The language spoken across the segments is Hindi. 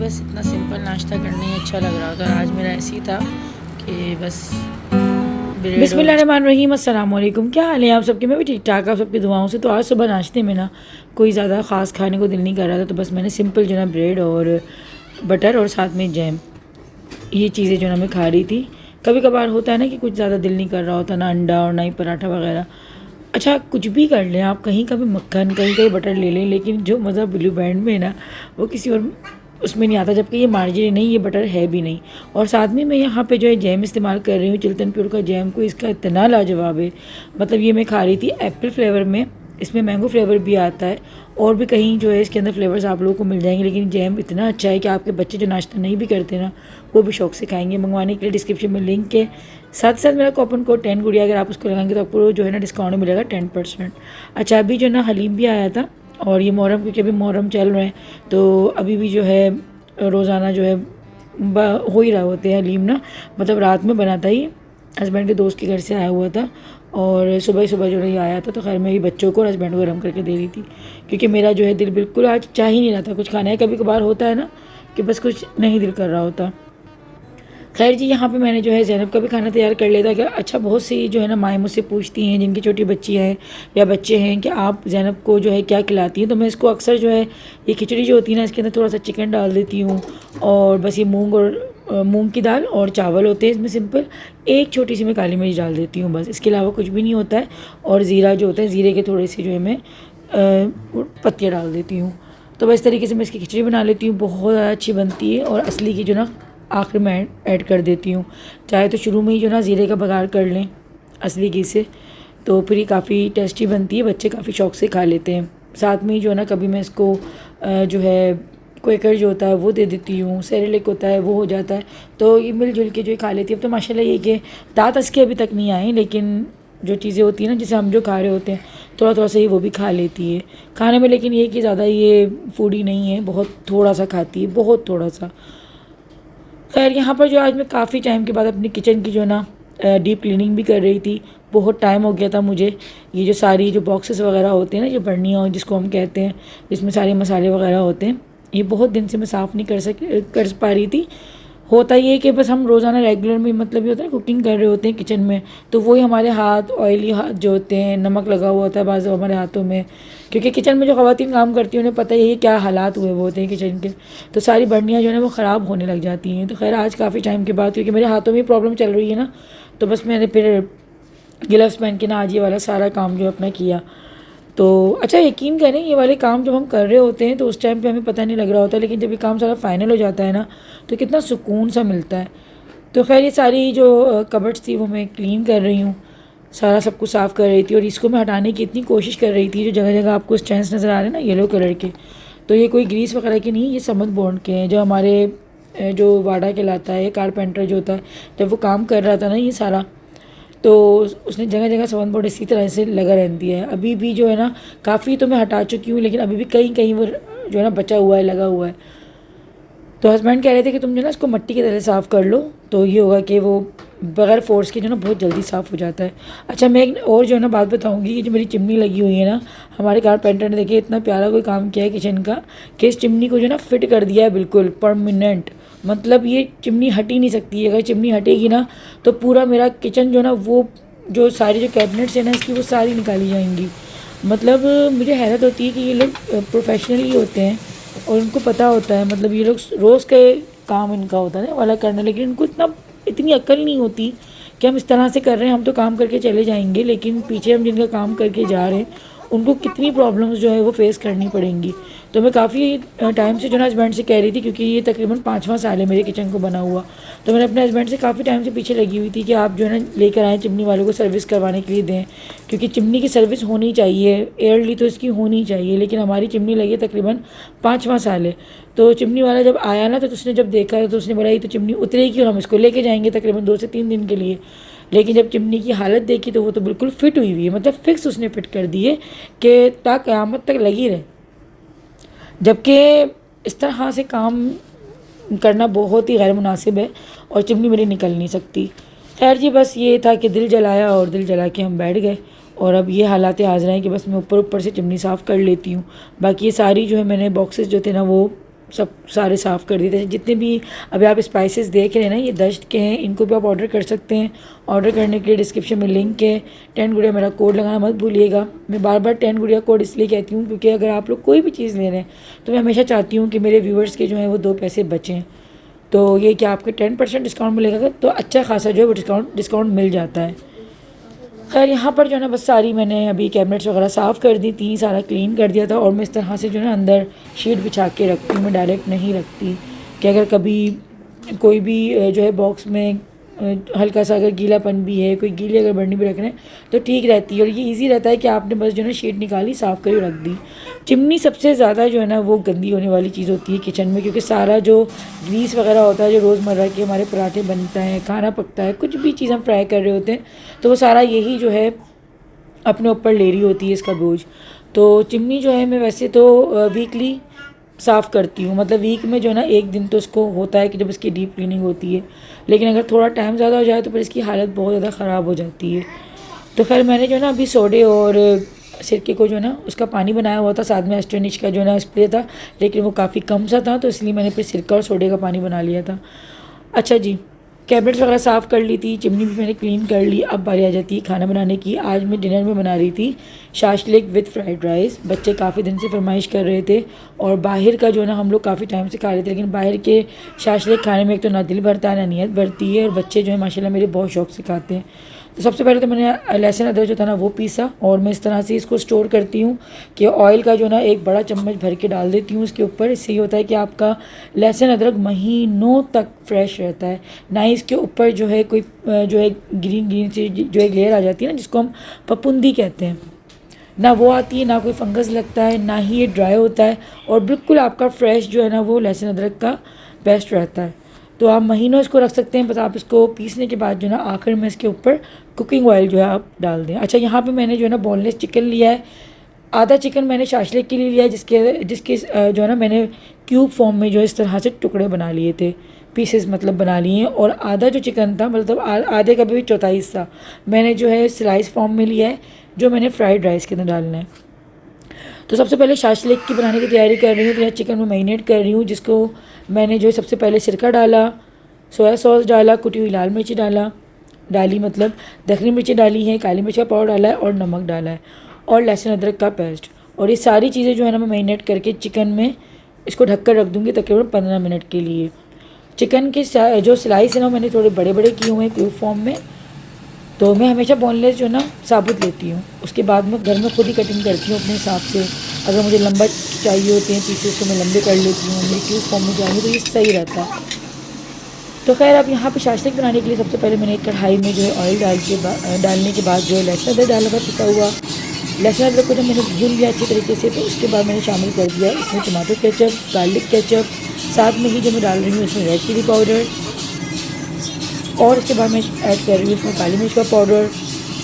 बस इतना सिंपल नाश्ता करने ही अच्छा लग रहा था। आज मेरा ऐसे ही था कि बस ब्रेड और बिस्मिल्लाहिर्रहमानिर्रहीम, अस्सलाम वालेकुम। क्या हाल है आप सबके? मैं भी ठीक ठाक, आप सबकी दुआओं से। तो आज सुबह नाश्ते में ना कोई ज़्यादा ख़ास खाने को दिल नहीं कर रहा था, तो बस मैंने सिंपल जो ना ब्रेड और बटर और साथ में जैम, ये चीज़ें जो ना मैं खा रही थी। कभी कभार होता है ना कि कुछ ज़्यादा दिल नहीं कर रहा होता, ना अंडा और ना ही पराठा वगैरह। अच्छा, कुछ भी कर लें आप, कहीं का भी मक्खन, कहीं का भी बटर ले लें, लेकिन जो मज़ा ब्लू बैंड में है ना, वो किसी और उसमें नहीं आता। जबकि ये मार्जरीन नहीं, ये बटर है भी नहीं। और साथ में मैं यहाँ पे जो है जैम इस्तेमाल कर रही हूँ, चिल्तन प्योर का जैम। को इसका इतना लाजवाब है। मतलब ये मैं खा रही थी एप्पल फ्लेवर में, इसमें मैंगो फ्लेवर भी आता है, और भी कहीं जो है इसके अंदर फ्लेवर्स आप लोगों को मिल जाएंगे। लेकिन जैम इतना अच्छा है कि आपके बच्चे जो नाश्ता नहीं भी करते ना, वो भी शौक से खाएंगे। मंगवाने के लिए डिस्क्रिप्शन में लिंक है, साथ साथ मेरा कूपन कोड 10 गुड़िया, अगर आप उसको लगाएंगे तो आपको जो है ना डिस्काउंट मिलेगा 10%। अच्छा, अभी जो ना हलीम भी आया था, और ये मुहर्रम, क्योंकि अभी मुहर्रम चल रहे हैं, तो अभी भी जो है रोज़ाना जो है हो ही रहा होते हैं हलीम ना। मतलब रात में बना था, ये हस्बैंड के दोस्त के घर से आया हुआ था, और सुबह सुबह जो नहीं आया था, तो खैर मैं ही बच्चों को और हस्बैंड को गर्म करके दे रही थी, क्योंकि मेरा जो है दिल बिल्कुल आज चाह ही नहीं रहा था कुछ खाना है। कभी कभार होता है ना कि बस कुछ नहीं दिल कर रहा होता। खैर जी, यहाँ पे मैंने जो है ज़ैनब का भी खाना तैयार कर लिया था। कि अच्छा, बहुत सी जो है ना माएँ मुझसे पूछती हैं जिनकी छोटी बच्चियाँ हैं या बच्चे हैं कि आप ज़ैनब को जो है क्या खिलाती हैं। तो मैं इसको अक्सर जो है, ये खिचड़ी जो होती है ना, इसके अंदर थोड़ा सा चिकन डाल देती हूँ, और बस ये मूंग और मूंग की दाल और चावल होते हैं इसमें सिंपल। एक छोटी सी मैं काली मिर्च डाल देती हूँ, बस इसके अलावा कुछ भी नहीं होता है। और ज़ीरा जो होता है, ज़ीरे के थोड़े से जो है मैं पत्तियाँ डाल देती हूँ। तो बस इस तरीके से मैं इसकी खिचड़ी बना लेती हूँ, बहुत ज़्यादा अच्छी बनती है। और असली की जो ना आखिर में ऐड कर देती हूँ। चाहे तो शुरू में ही जो ना ज़ीरे का बघार कर लें असली घी से, तो फिर ये काफ़ी टेस्टी बनती है, बच्चे काफ़ी शौक से खा लेते हैं। साथ में ही जो है ना कभी मैं इसको जो है क्वेकर जो होता है वो दे देती हूँ, सेरेलेक होता है वो हो जाता है, तो ये मिलजुल के जो है खा लेती है। अब तो माशाल्लाह ये कि दांत इसके अभी तक नहीं आए, लेकिन जो चीज़ें होती हैं ना, जैसे हम जो खा रहे होते हैं, थोड़ा थोड़ा सा ही वो भी खा लेती है खाने में। लेकिन ये कि ज़्यादा ये फूडी नहीं है, बहुत थोड़ा सा खाती है, बहुत थोड़ा सा। खैर, यहाँ पर जो आज मैं काफ़ी टाइम के बाद अपनी किचन की जो ना डीप क्लीनिंग भी कर रही थी। बहुत टाइम हो गया था मुझे। ये जो सारी जो बॉक्सेस वगैरह होते हैं ना, जो बर्नियाँ जिसको हम कहते हैं, जिसमें सारे मसाले वगैरह होते हैं, ये बहुत दिन से मैं साफ़ नहीं कर पा रही थी। होता ये है कि बस हम रोज़ाना रेगुलर में, मतलब ये होता है कुकिंग कर रहे होते हैं किचन में, तो वही हमारे हाथ ऑयली हाथ जो होते हैं, नमक लगा हुआ होता है बाज़ हमारे हाथों में, क्योंकि किचन में जो ख़वातीन काम करती हैं उन्हें पता ही है क्या हालात हुए वो होते हैं किचन के। तो सारी बर्नियाँ जो है ना वो ख़राब होने लग जाती हैं। तो खैर आज काफ़ी टाइम के बाद, क्योंकि मेरे हाथों में प्रॉब्लम चल रही है ना, तो बस मैंने फिर ग्लव्स पहन के ना आज ये वाला सारा काम जो अपना किया। तो अच्छा, यकीन करें, ये वाले काम जब हम कर रहे होते हैं तो उस टाइम पे हमें पता नहीं लग रहा होता, लेकिन जब ये काम सारा फाइनल हो जाता है ना, तो कितना सुकून सा मिलता है। तो खैर, ये सारी जो कबर्ड्स थी वो मैं क्लीन कर रही हूँ, सारा सब कुछ साफ़ कर रही थी, और इसको मैं हटाने की इतनी कोशिश कर रही थी। जो जगह जगह आपको स्टैंड्स नज़र आ रहे हैं ना येलो कलर के, तो ये कोई ग्रीस वगैरह के नहीं, ये समद बॉन्ड के हैं, जो हमारे जो वाडा कहलाता है, कारपेंटर जो होता है, जब वो काम कर रहा था ना ये सारा, तो उसने जगह जगह समन बोर्ड इसी तरह से लगा रहती है। अभी भी जो है ना काफ़ी तो मैं हटा चुकी हूँ, लेकिन अभी भी कहीं कहीं वो जो है ना बचा हुआ है, लगा हुआ है। तो हस्बैंड कह रहे थे कि तुम जो ना इसको मिट्टी की तरह साफ़ कर लो, तो ये होगा कि वो बगैर फोर्स के जो ना बहुत जल्दी साफ़ हो जाता है। अच्छा, मैं एक और जो है ना बात बताऊंगी कि जो मेरी चिमनी लगी हुई है ना, हमारे कारपेंटर ने देखिए इतना प्यारा कोई काम किया है किचन का, कि इस चिमनी को जो ना फिट कर दिया है बिल्कुल परमानेंट। मतलब ये चिमनी हट ही नहीं सकती है, अगर चिमनी हटेगी ना तो पूरा मेरा किचन जो ना, वो जो सारी जो कैबिनेट्स है ना इसकी, वो सारी निकाली जाएंगी। मतलब मुझे हैरत होती है कि ये लोग प्रोफेशनली होते हैं और उनको पता होता है, मतलब ये लोग रोज़ के काम इनका होता है ना वाला करना, लेकिन इनको इतनी अक्ल नहीं होती कि हम इस तरह से कर रहे हैं, हम तो काम करके चले जाएंगे, लेकिन पीछे हम जिनका काम करके जा रहे हैं उनको कितनी प्रॉब्लम्स जो है वो फेस करनी पड़ेंगी। तो मैं काफ़ी टाइम से जो ना हस्बैंड से कह रही थी, क्योंकि ये तकरीबन 5वां साल है मेरे किचन को बना हुआ, तो मैंने अपने हस्बैंड से काफ़ी टाइम से पीछे लगी हुई थी कि आप जो है ना लेकर आएँ, चिमनी वालों को सर्विस करवाने के लिए दें, क्योंकि चिमनी की सर्विस होनी चाहिए, एयरली तो इसकी होनी चाहिए। लेकिन हमारी चिमनी लगी तकरीबन 5वां साल है। तो चिमनी वाला जब आया ना, तो उसने जब देखा तो उसने बोला ये तो चिमनी उतरेगी और हम इसको लेके जाएंगे तकरीबन 2 से 3 दिन के लिए। लेकिन जब चिमनी की हालत देखी तो वो तो बिल्कुल फिट हुई हुई है, मतलब फिक्स उसने फिट कर दी है कि ता क़यामत तक लगी रहे। जबकि इस तरह से काम करना बहुत ही गैर मुनासिब है, और चिमनी मेरी निकल नहीं सकती। खैर जी, बस ये था कि दिल जलाया और दिल जला के हम बैठ गए, और अब ये हालात हाज़िर हैं कि बस मैं ऊपर ऊपर से चिमनी साफ़ कर लेती हूँ। बाकी ये सारी जो है मैंने बॉक्सेस जो थे ना वो सब सारे साफ़ कर दिए थे। जितने भी अभी आप स्पाइसेस देख रहे हैं ना, ये दश्त के हैं, इनको भी आप ऑर्डर कर सकते हैं। ऑर्डर करने के लिए डिस्क्रिप्शन में लिंक है। 10 गुड़िया मेरा कोड लगाना मत भूलिएगा। मैं बार बार 10 गुड़िया कोड इसलिए कहती हूँ क्योंकि अगर आप लोग कोई भी चीज़ ले रहे हैं तो मैं हमेशा चाहती हूँ कि मेरे व्यूवर्स के जो हैं वो 2 पैसे बचें। तो ये कि आपके 10% डिस्काउंट मिलेगा तो अच्छा खासा जो है वो डिस्काउंट मिल जाता है। खैर यहाँ पर जो है ना बस सारी मैंने अभी कैबिनेट्स वगैरह साफ़ कर दी थी, सारा क्लीन कर दिया था। और मैं इस तरह से जो है ना अंदर शीट बिछा के रखती हूँ, मैं डायरेक्ट नहीं रखती कि अगर कभी कोई भी जो है बॉक्स में हल्का सा अगर गीलापन भी है, कोई गीली अगर बर्नी भी रख रहे हैं तो ठीक रहती है। और ये इजी रहता है कि आपने बस जो है ना शीट निकाली, साफ़ करी, रख दी। चिमनी सबसे ज़्यादा जो है ना वो गंदी होने वाली चीज़ होती है किचन में, क्योंकि सारा जो ग्रीस वगैरह होता है, जो रोज़मर्रा के हमारे पराठे बनता है, खाना पकता है, कुछ भी चीज़ हम फ्राई कर रहे होते हैं तो वो सारा यही जो है अपने ऊपर ले रही होती है इसका बोझ। तो चिमनी जो है मैं वैसे तो वीकली साफ़ करती हूँ, मतलब वीक में जो है ना एक दिन तो इसको होता है कि जब इसकी डीप क्लीनिंग होती है। लेकिन अगर थोड़ा टाइम ज़्यादा हो जाए तो फिर इसकी हालत बहुत ज़्यादा ख़राब हो जाती है। तो खैर मैंने जो है ना अभी सोडे और सिरके को जो है ना उसका पानी बनाया हुआ था, साथ में एस्टोनिश का जो है ना स्प्रे था, लेकिन वो काफ़ी कम सा था तो इसलिए मैंने फिर सिरका और सोडे का पानी बना लिया था। अच्छा जी, कैबिनेट्स वगैरह साफ़ कर ली थी, चिमनी भी मैंने क्लीन कर ली। अब बारी आ जाती है खाना बनाने की। आज मैं डिनर में बना रही थी शाशलिक विद फ्राइड राइस। बच्चे काफ़ी दिन से फरमाइश कर रहे थे और बाहर का जो है ना हम लोग काफ़ी टाइम से खा रहे थे, लेकिन बाहर के शाशलिक खाने में एक तो ना दिल भरता है ना नीयत भरती है। और बच्चे जो है माशाल्लाह मेरे बहुत शौक से खाते हैं। तो सबसे पहले तो मैंने लहसुन अदरक जो था ना वो पीसा और मैं इस तरह से इसको स्टोर करती हूँ कि ऑयल का जो ना एक बड़ा चम्मच भर के डाल देती हूँ उसके ऊपर। इससे ये होता है कि आपका लहसुन अदरक महीनों तक फ्रेश रहता है। ना ही इसके ऊपर जो है कोई जो है ग्रीन ग्रीन सी जो एक लेयर आ जाती है ना जिसको हम फफूंदी कहते हैं, ना वो आती है, ना कोई फंगस लगता है, ना ही ये ड्राई होता है और बिल्कुल आपका फ्रेश जो है ना वो लहसुन अदरक का बेस्ट रहता है। तो आप महीनों इसको रख सकते हैं। बस आप इसको पीसने के बाद जो है ना आखिर में इसके ऊपर कुकिंग ऑयल जो है आप डाल दें। अच्छा, यहाँ पे मैंने जो है ना बोनलेस चिकन लिया है। आधा चिकन मैंने शाशलिक के लिए लिया है जिसके जो है ना मैंने क्यूब फॉर्म में जो इस तरह से टुकड़े बना लिए थे, पीसेस मतलब बना लिए हैं। और आधा जो चिकन था मतलब आधे का भी चौथाई हिस्सा मैंने जो है स्लाइस फॉर्म में लिया है, जो मैंने फ्राइड राइस के अंदर डालना है। तो सबसे पहले शाशलिक की बनाने की तैयारी कर रही हूँ। तो यहाँ चिकन में मैरिनेट कर रही हूँ, जिसको मैंने जो है सबसे पहले सिरका डाला, सोया सॉस डाला, कुटी हुई लाल मिर्ची डाली मतलब दखनी मिर्ची डाली है, काली मिर्च का पाउडर डाला है और नमक डाला है और लहसुन अदरक का पेस्ट। और ये सारी चीज़ें जो है ना मैं मैरिनेट करके चिकन में इसको ढककर रख दूँगी तकरीबन 15 मिनट के लिए। चिकन के जो स्लाइस है ना मैंने थोड़े बड़े बड़े किए हुए हैं क्यूब फॉर्म में। तो मैं हमेशा बोनलेस जो है ना साबुत लेती हूँ, उसके बाद मैं घर में खुद ही कटिंग करती हूँ अपने हिसाब से। अगर मुझे लंबा चाहिए होते हैं पीसेस तो मैं लंबे कर लेती हूँ, मेरे क्यूब फॉर्म में जाएंगे तो ये सही रहता है। तो खैर अब यहाँ पे शाशलिक बनाने के लिए सबसे पहले मैंने एक कढ़ाई में जो है ऑयल डालने के बाद जो है लहसुन अदरक डाला था पिसा हुआ। लहसुन अदरक को जब मैंने भून लिया अच्छी तरीके से तो उसके बाद मैंने शामिल कर दिया इसमें टमाटो केचप, गार्लिक केचप, साथ में ही जो मैं डाल रही हूँ इसमें रेड चिली पाउडर और इसके बाद मैं ऐड कर रही हूँ इसमें काली मिर्च का पाउडर,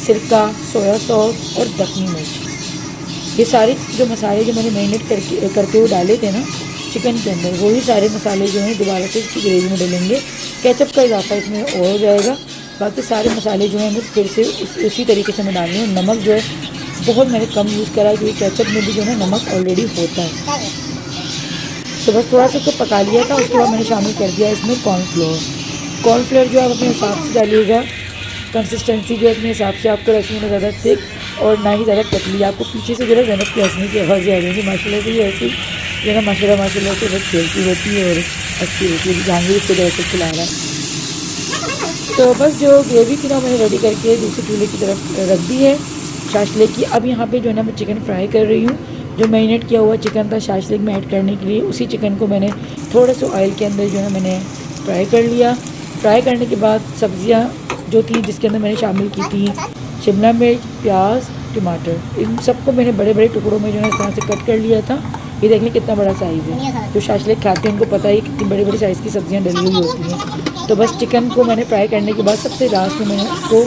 सिरका, सोया सॉस और दखनी मिर्च। ये सारे जो मसाले जो मैंने मैरिनेट करते हुए डाले थे ना चिकन के अंदर, वही सारे मसाले जो हैं दोबारा से इसकी ग्रेवी में डलेंगे। केचप का इजाफा इसमें और हो जाएगा। बाकी सारे मसाले जो हैं मैं फिर से उसी तरीके से मैं डाल रही हूँ। नमक जो है बहुत मैंने कम यूज़ करा है क्योंकि केचप में भी जो है नमक ऑलरेडी होता है। तो बस थोड़ा सा इसको पका लिया था। उसके बाद मैंने शामिल कर दिया इसमें कॉर्नफ्लोर जो आप अपने हिसाब से डालिएगा। कंसिस्टेंसी जो है अपने हिसाब से आपको रखनी है, ना ज़्यादा थिक और ना ही ज़्यादा पतली। आपको पीछे से जो है ज़ैनब की हंसने की आवाज़ आ रही है माशाल्लाह से। ये ऐसी जो है माशाल्लाह से बस खेलती होती है और हंसती होती है। जहांगीर इसको जो है खिला रहा है। तो बस जो ग्रेवी थी ना मैंने रेडी करके दूसरे चूल्हे की तरफ रख दी है शाशलिक की। अब यहाँ पे जो है ना मैं चिकन फ्राई कर रही हूँ। जो मैरिनेट किया हुआ चिकन था शाशलिक में ऐड करने के लिए, उसी चिकन को मैंने थोड़े से ऑयल के अंदर जो है मैंने फ्राई कर लिया। फ्राई करने के बाद सब्जियां जो थी जिसके अंदर मैंने शामिल की थी शिमला मिर्च, प्याज, टमाटर, इन सबको मैंने बड़े बड़े टुकड़ों में जो है इस तरह से कट कर लिया था। ये देखने कितना बड़ा साइज़ है। जो शाशलिक खाते हैं उनको पता है कितनी बड़ी बड़ी साइज़ की सब्जियां डली हुई होती हैं। तो बस चिकन को मैंने फ्राई करने के बाद सबसे लास्ट में मैंने उसको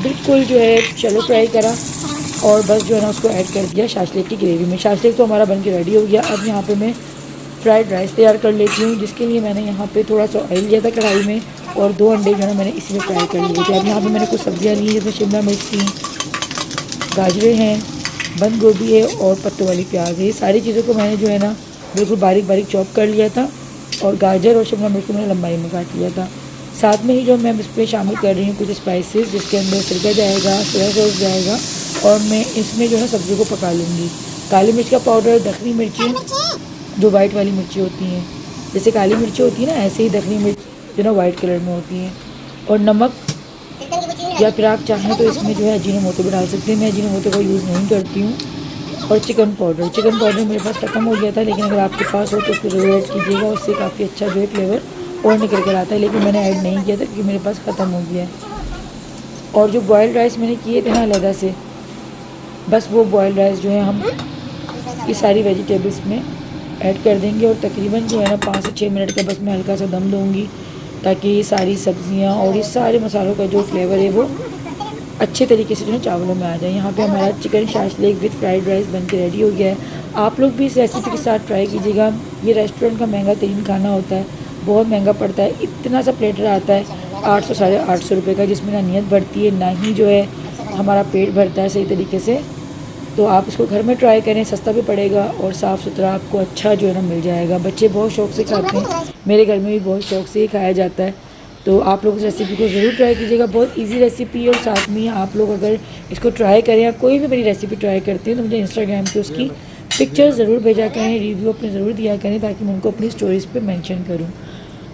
बिल्कुल जो है शैलो फ्राई करा और बस जो है ना उसको ऐड कर दिया शाशलिक की ग्रेवी में। शाशलिक तो हमारा बन के रेडी हो गया। अब यहाँ पे मैं फ्राइड राइस तैयार कर लेती हूँ, जिसके लिए मैंने यहाँ पे थोड़ा सा ऑयल लिया था कढ़ाई में और 2 अंडे जो है मैंने इसी में फ्राई कर लिए थे। अब यहाँ पे मैंने कुछ सब्जियाँ ली जैसे शिमला मिर्च थी, गाजरें हैं, बंद गोभी है और पत्तों वाली प्याज है। ये सारी चीज़ों को मैंने जो है ना बिल्कुल बारीक बारीक चॉप कर लिया था, और गाजर और शिमला मिर्च को मैंने लंबाई में काट लिया था। साथ में ही जो मैं इस पर शामिल कर रही हूँ कुछ स्पाइसेस, जिसके अंदर सिरका जाएगा, सोया सॉस जाएगा, और मैं इसमें जो है सब्ज़ी को पका लूँगी। काली मिर्च का पाउडर, दखनी मिर्ची जो वाइट वाली मिर्ची होती हैं, जैसे काली मिर्ची होती है ना, ऐसे ही दखनी मिर्च जो ना वाइट कलर में होती हैं, और नमक, या फिर आप चाहें तो इसमें जो है अजीनोमोटो भी डाल सकते हैं। मैं अजीनोमोटो का यूज़ नहीं करती हूँ। और चिकन पाउडर मेरे पास ख़त्म हो गया था, लेकिन अगर आपके पास हो तो उसको ज़रूर ऐड कीजिएगा, उससे काफ़ी अच्छा जो है फ्लेवर और निकल कर आता है, लेकिन मैंने ऐड नहीं किया था क्योंकि मेरे पास ख़त्म हो गया है। और जो बॉयल्ड राइस मैंने किए थे ना अलहदा से, बस वो बॉयल्ड राइस जो है हम ये सारी वेजिटेबल्स में ऐड कर देंगे, और तकरीबन जो है ना 5 से 6 मिनट का बस मैं हल्का सा दम दूँगी, ताकि ये सारी सब्ज़ियाँ और ये सारे मसालों का जो फ्लेवर है वो अच्छे तरीके से जो है चावलों में आ जाए। यहाँ पे हमारा chicken shashlik with fried rice बन के रेडी हो गया है। आप लोग भी इस रेसिपी के साथ ट्राई कीजिएगा। ये रेस्टोरेंट का महंगा तरीन खाना होता है, बहुत महंगा पड़ता है। इतना सा प्लेटर आता है 800 साढ़े 800 रुपये का, जिसमें ना नीयत बढ़ती है ना ही जो है हमारा पेट भरता है सही तरीके से। तो आप इसको घर में ट्राई करें, सस्ता भी पड़ेगा और साफ़ सुथरा आपको अच्छा जो है ना मिल जाएगा। बच्चे बहुत शौक़ से खाते हैं, मेरे घर में भी बहुत शौक़ से ही खाया जाता है। तो आप लोग इस रेसिपी को ज़रूर ट्राई कीजिएगा, बहुत इजी रेसिपी है। और साथ में आप लोग अगर इसको ट्राई करें या कोई भी मेरी रेसिपी ट्राई करते हैं तो मुझे इंस्टाग्राम पे उसकी पिक्चर ज़रूर भेजा करें, रिव्यू अपने ज़रूर दिया करें, ताकि मैं उनको अपनी स्टोरीज़ पे मेंशन करूं।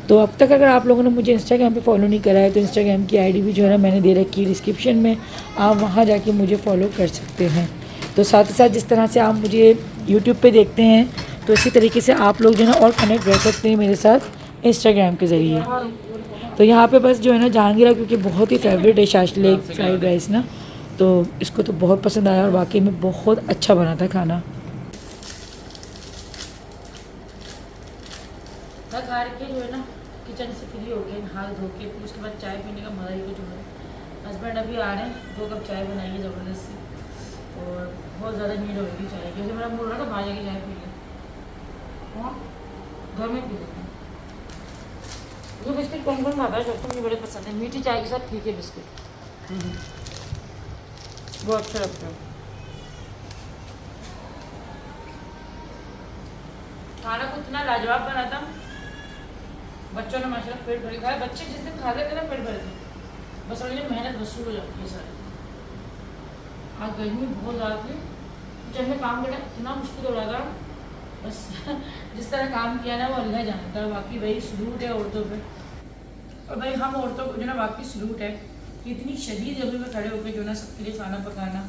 तो अब तक अगर आप लोगों ने मुझे इंस्टाग्राम पे फॉलो नहीं करा है तो इंस्टाग्राम की आईडी भी जो है ना मैंने दे रखी है डिस्क्रिप्शन में, आप वहाँ जाके मुझे फॉलो कर सकते हैं। तो साथ ही साथ जिस तरह से आप मुझे यूट्यूब पे देखते हैं, तो इसी तरीके से आप लोग जो है ना और कनेक्ट रह सकते हैं मेरे साथ इंस्टाग्राम के ज़रिए। तो यहाँ पे बस जो है ना जहांगीर, क्योंकि बहुत ही फेवरेट है शाशलिक फ्राइड राइस ना, तो इसको तो बहुत पसंद आया और वाकई में बहुत अच्छा बना था खाना। घर के जो है ना किचन से फ्री हो गए, हाथ धो के, फिर उसके बाद चाय पीने का मज़ा ही कुछ है। हस्बैंड अभी आ रहे हैं, 2 कप चाय बनाइए ज़बरदस्ती, और बहुत ज़्यादा नीड होगी चाय की। मेरा बोल रहा था बाहर जाके चाय पी लें, हाँ घर में पी लेते हैं। ये बिस्किट कौन कौन खाता है, सबको मुझे बड़े पसंद है। मीठी चाय के साथ फीके बिस्किट बहुत अच्छा लगता है। खाना को इतना लाजवाब बना था, बच्चों ने माशाल्लाह पेट भर खाया। बच्चे जिस दिन खा लेते ना पेट भर के, बस उनकी मेहनत वसूल हो जाती है सारी। आज गर्मी बहुत ज़्यादा थी, किचन में काम करना इतना मुश्किल हो रहा था, बस जिस तरह काम किया ना वो अल्लाह जानता है। बाकी वही सलूट है औरतों पे, और भाई हम औरतों को जो ना वाकई सलूट है कि इतनी शदीद गर्मी में खड़े होकर जो ना सबके लिए खाना पकाना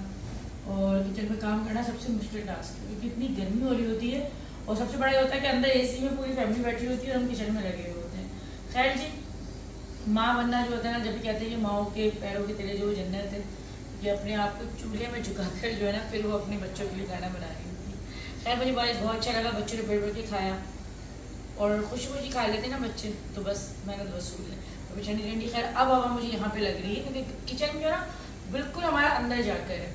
और किचन में काम करना सबसे मुश्किल टास्क है, क्योंकि इतनी गर्मी हो रही होती है। और सबसे बड़ा ये होता है कि अंदर एसी में पूरी फैमिली बैठी होती है और हम किचन में लगे हुए होते हैं। खैर जी, माँ बनना जो होता है ना, जब भी कहते हैं कि माओ के पैरों के तले जो जन्नत है, कि अपने आप को चूल्हे में झुकाकर जो है ना फिर वो अपने बच्चों के लिए खाना बना रही होती है। खैर मुझे बहुत अच्छा लगा, बच्चों ने पेट भर के खाया और खुशी खुशी खा लेते ना बच्चे, तो बस मेहनत वसूल है। अभी ठंडी ठंडी खैर अब हवा मुझे यहाँ पे लग रही है, क्योंकि किचन जो है ना बिल्कुल हमारा अंदर जाकर है,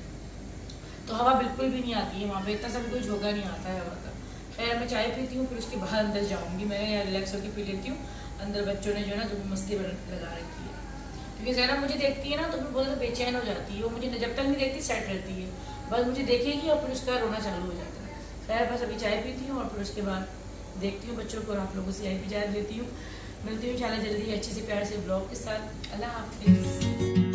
तो हवा बिल्कुल भी नहीं आती है वहाँ पे, इतना सा भी कोई झोंका नहीं आता है हवा का। खैर मैं चाय पीती हूँ, फिर उसके बाद अंदर जाऊँगी। मैं यहाँ रिलैक्स होकर पी लेती हूँ। अंदर बच्चों ने जो है ना तो मस्ती लगा रखी है, क्योंकि ज़रा मुझे देखती है ना तो फिर बहुत ज़्यादा बेचैन हो जाती है। वो मुझे जब तक नहीं देखती सेट रहती है, बस मुझे देखेगी और फिर उसका रोना चालू हो जाता है। खैर बस अभी चाय पीती हूँ और फिर उसके बाद देखती हूँ बच्चों को और आप लोगों से यही इजाज़त देती हूँ। मिलती हूँ इंशाल्लाह जल्दी अच्छे से प्यार से ब्लॉग के साथ। अल्लाह हाफिज़।